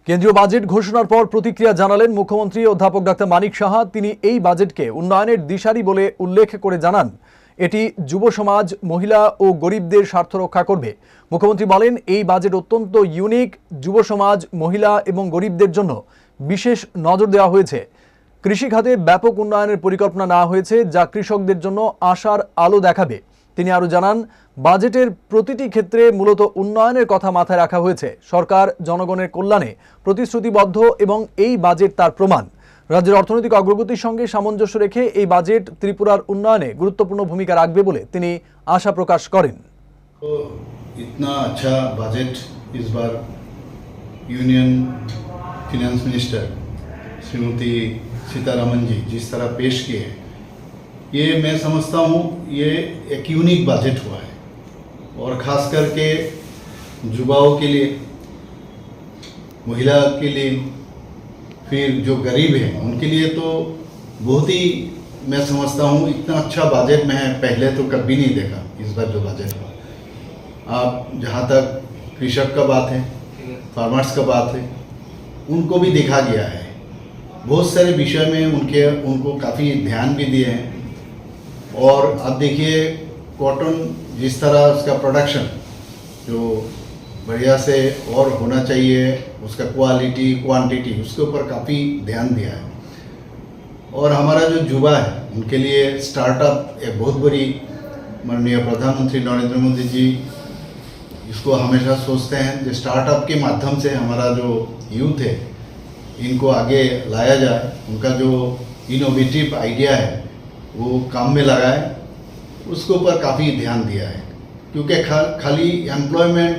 কেন্দ্রীয় বাজেট ঘোষণার পর প্রতিক্রিয়া জানালেন মুখ্যমন্ত্রী অধ্যাপক ডাক্তার মানিক সাহা। তিনি এই বাজেটকে উন্নয়নের দিশারি বলে উল্লেখ করে জানান, এটি যুব সমাজ, মহিলা ও গরিবদের স্বার্থ রক্ষা করবে। মুখ্যমন্ত্রী বলেন, এই বাজেট অত্যন্ত ইউনিক। যুব সমাজ, মহিলা এবং গরিবদের জন্য বিশেষ নজর দেওয়া হয়েছে। কৃষি খাতে ব্যাপক উন্নয়নের পরিকল্পনা নেওয়া হয়েছে, যা কৃষকদের জন্য আশার আলো দেখাবে। তিনি আরও জানান, বাজেটের প্রতিটি ক্ষেত্রে মূলত উন্নয়নের কথা মাথায় রাখা হয়েছে। সরকার জনগণের কল্যাণে প্রতিশ্রুতিবদ্ধ এবং এই বাজেট তার প্রমাণ। রাজ্যের অর্থনৈতিক অগ্রগতির সঙ্গে সামঞ্জস্য রেখে এই বাজেট ত্রিপুরার উন্নয়নে গুরুত্বপূর্ণ ভূমিকা রাখবে বলে তিনি আশা প্রকাশ করেন। तो इतना अच्छा बजट इस बार union finance minister Shrimati Sitharaman ji जिस तरह पेश किए हैं, ये मैं समझता हूँ ये एक यूनिक बजट हुआ है और ख़ास करके युवाओं के लिए, महिला के लिए, फिर जो गरीब हैं उनके लिए तो बहुत ही मैं समझता हूँ इतना अच्छा बजट मैं पहले तो कभी नहीं देखा। इस बार जो बजट हुआ, आप जहाँ तक कृषक का बात है, फार्मर्स का बात है, उनको भी देखा गया है। बहुत सारे विषय में उनको काफ़ी ध्यान भी दिए हैं। और अब देखिए कॉटन जिस तरह उसका प्रोडक्शन जो बढ़िया से और होना चाहिए, उसका क्वालिटी क्वांटिटी उसके ऊपर काफ़ी ध्यान दिया है। और हमारा जो युवा है उनके लिए स्टार्टअप एक बहुत बड़ी, माननीय प्रधानमंत्री नरेंद्र मोदी जी इसको हमेशा सोचते हैं कि स्टार्टअप के माध्यम से हमारा जो यूथ है इनको आगे लाया जाए, उनका जो इनोवेटिव आइडिया है वो काम में लगाए, उसके ऊपर काफ़ी ध्यान दिया है। क्योंकि खाली एम्प्लॉयमेंट